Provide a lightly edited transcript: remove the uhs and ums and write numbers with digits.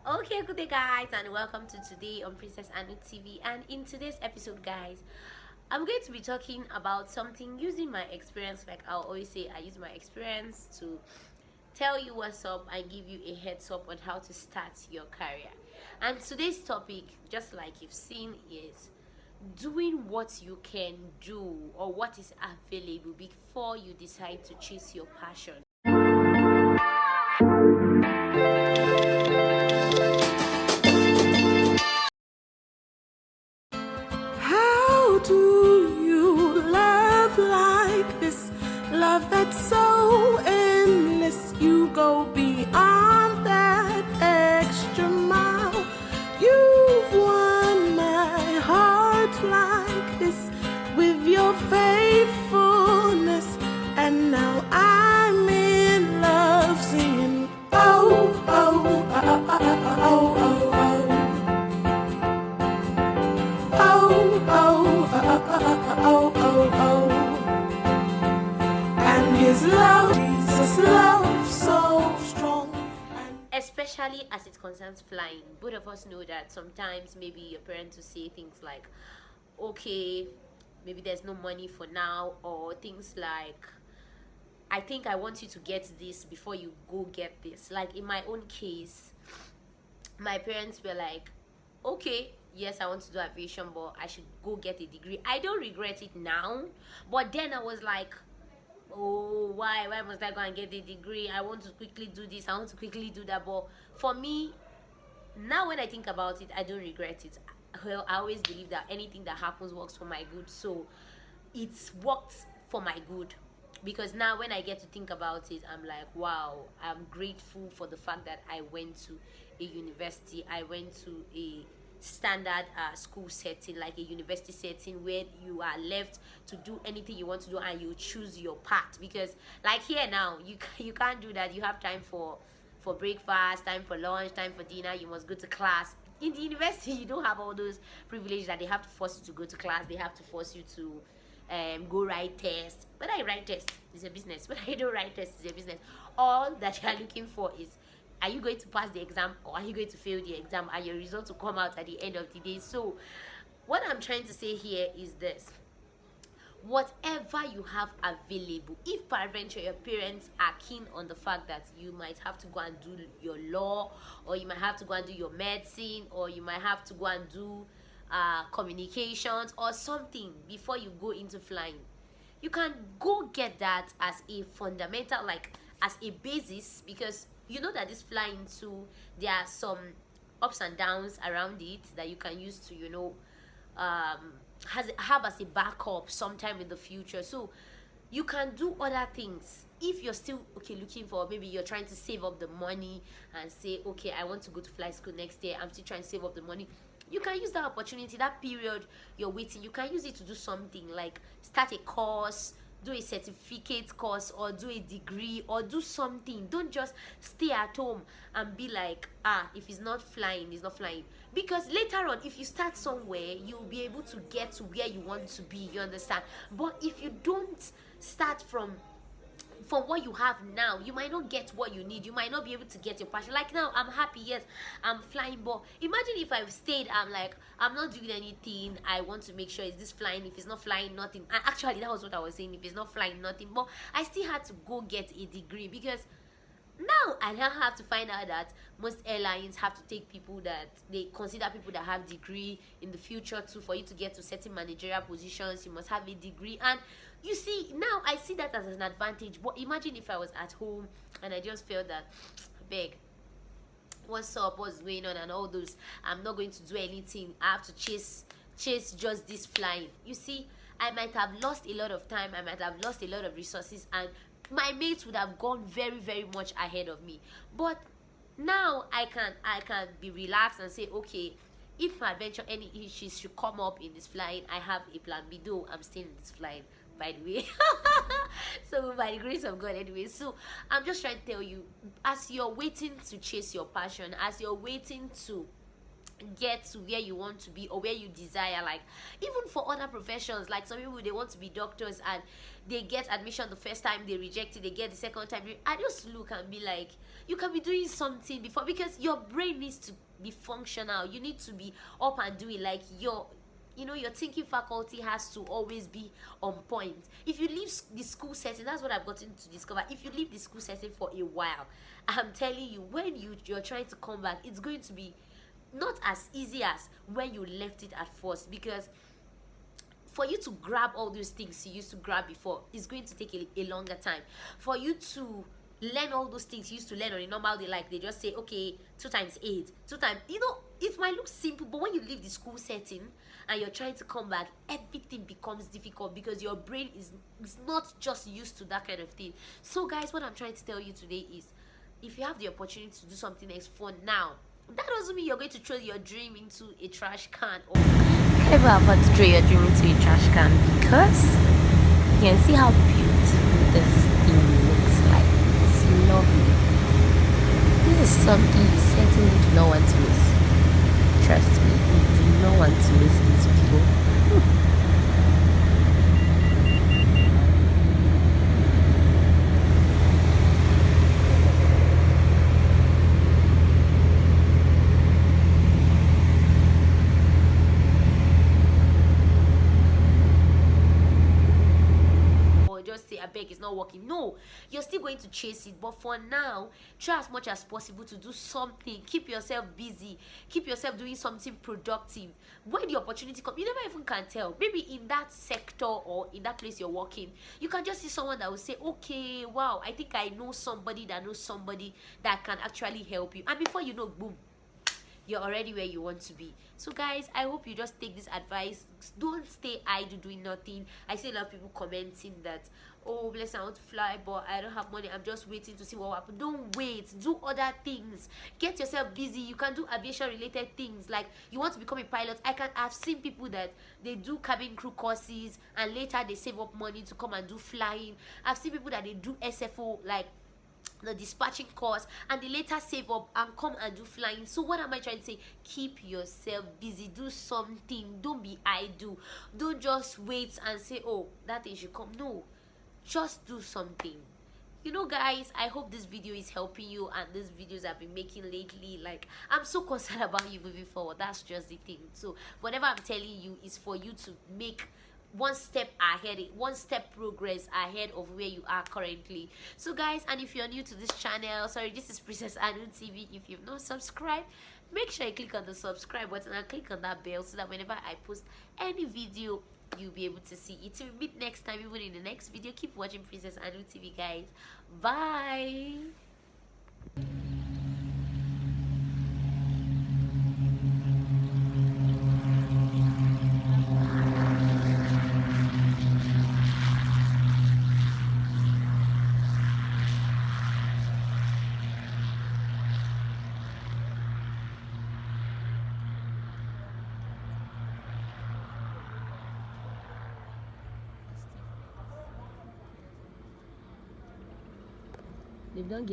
Okay, good day, guys, and welcome to today on Princess Anu TV. And in today's episode, guys, I'm going to be talking about something using my experience. Like I'll always say, I use my experience to tell you what's up and give you a heads up on how to start your career. And today's topic, just like you've seen, is doing what you can do or what is available before you decide to chase your passion. How do you love like this? Love that's so endless. You go beyond that extra mile. You've won my heart like this with your faithfulness. And now I'm in love singing. Oh, oh, oh, oh, oh, oh, oh. And his love, Jesus' love, so strong. Especially as it concerns flying, both of us know that sometimes maybe your parents will say things like, okay, maybe there's no money for now, or things like, I think I want you to get this before you go get this. Like in my own case, my parents were like, okay, yes, I want to do aviation, but I should go get a degree. I don't regret it now, but then I was like, oh, why must I go and get a degree? I want to quickly do this, I want to quickly do that. But for me now, when I think about it, I don't regret it. Well, I always believe that anything that happens works for my good, so it's worked for my good. Because now when I get to think about it, I'm like, wow, I'm grateful for the fact that I went to a university. I went to a standard school setting, like a university setting, where you are left to do anything you want to do and you choose your path. Because like here now, you can't do that. You have time for breakfast, time for lunch, time for dinner. You must go to class. In the university, you don't have all those privileges that they have to force you to go to class. They have to force you to go write tests. When I write tests, it's a business. When I don't write tests, it's a business. All that you are looking for is, are you going to pass the exam or are you going to fail the exam, and your results will come out at the end of the day. So what I'm trying to say here is this: whatever you have available, if peradventure your parents are keen on the fact that you might have to go and do your law, or you might have to go and do your medicine, or you might have to go and do communications or something before you go into flying, you can go get that as a fundamental, like as a basis. Because you know that this flying too, there are some ups and downs around it that you can use to have as a backup sometime in the future. So you can do other things if you're still looking for, maybe you're trying to save up the money and say, okay, I want to go to fly school next year, I'm still trying to save up the money. You can use that opportunity, that period you're waiting, you can use it to do something like start a course, do a certificate course, or do a degree, or do something. Don't just stay at home and be like, if it's not flying, it's not flying. Because later on, if you start somewhere, you'll be able to get to where you want to be, you understand? But if you don't start from what you have now, you might not get what you need. You might not be able to get your passion. Like now, I'm happy, yes, I'm flying, but imagine if I've stayed, I'm like, I'm not doing anything. I want to make sure, is this flying? If it's not flying, nothing. And actually, that was what I was saying. If it's not flying, nothing. But I still had to go get a degree, because now I now have to find out that most airlines have to take people that they consider people that have degree in the future too. For you to get to certain managerial positions, you must have a degree. And you see, now I see that as an advantage. But imagine if I was at home and I just felt that, beg, what's up, what's going on, and all those, I'm not going to do anything, I have to chase just this flying. You see, I might have lost a lot of time, I might have lost a lot of resources, and my mates would have gone very, very much ahead of me. But now I can be relaxed and say, okay, if my adventure any issues should come up in this flying, I have a plan B, though I'm still in this flying, by the way. So by the grace of God, anyway. So I'm just trying to tell you, as you're waiting to chase your passion, as you're waiting to get to where you want to be or where you desire. Like even for other professions, like some people, they want to be doctors and they get admission the first time, they reject it, they get the second time. I just look and be like, you can be doing something before, because your brain needs to be functional. You need to be up and doing, like your your thinking faculty has to always be on point. If you leave the school setting, that's what I've gotten to discover. If you leave the school setting for a while, I'm telling you, when you're trying to come back, it's going to be not as easy as when you left it at first, because for you to grab all those things you used to grab before, it's going to take a longer time. For you to learn all those things you used to learn on a normal day, like they just say, okay, 2 times 8, 2 times, it might look simple, but when you leave the school setting and you're trying to come back, everything becomes difficult because your brain is not just used to that kind of thing. So guys, what I'm trying to tell you today is, if you have the opportunity to do something else for now, that doesn't mean you're going to throw your dream into a trash can. Or ever afford to throw your dream into a trash can, because you can see how beautiful this thing looks like. It's lovely. This is something you certainly do not want to miss. Trust me, you do not want to miss this view. just say, I beg, it's not working. No, you're still going to chase it, but for now, try as much as possible to do something. Keep yourself busy, keep yourself doing something productive. When the opportunity comes, you never even can tell. Maybe in that sector or in that place you're working, you can just see someone that will say, okay, wow, I think I know somebody that knows somebody that can actually help you, and before you know, boom, you're already where you want to be. So guys, I hope you just take this advice. Don't stay idle doing nothing. I see a lot of people commenting that, oh bless, I want to fly but I don't have money, I'm just waiting to see what will happen. Don't wait, do other things, get yourself busy. You can do aviation related things, like you want to become a pilot. I've seen people that they do cabin crew courses and later they save up money to come and do flying. I've seen people that they do SFO, like the dispatching course, and they later save up and come and do flying. So what am I trying to say? Keep yourself busy, do something. Don't be idle. Don't just wait and say, oh, that thing should come. No, just do something. You know guys, I hope this video is helping you, and these videos I've been making lately, like, I'm so concerned about you moving forward. That's just the thing. So whatever I'm telling you is for you to make one step ahead, one step progress ahead of where you are currently. So guys, and if you're new to this channel, sorry, this is Princess Anu-TV. If you've not subscribed, make sure you click on the subscribe button and click on that bell so that whenever I post any video, you'll be able to see it. Till we meet next time, even in the next video, keep watching Princess Anu-TV, guys. Bye. They've done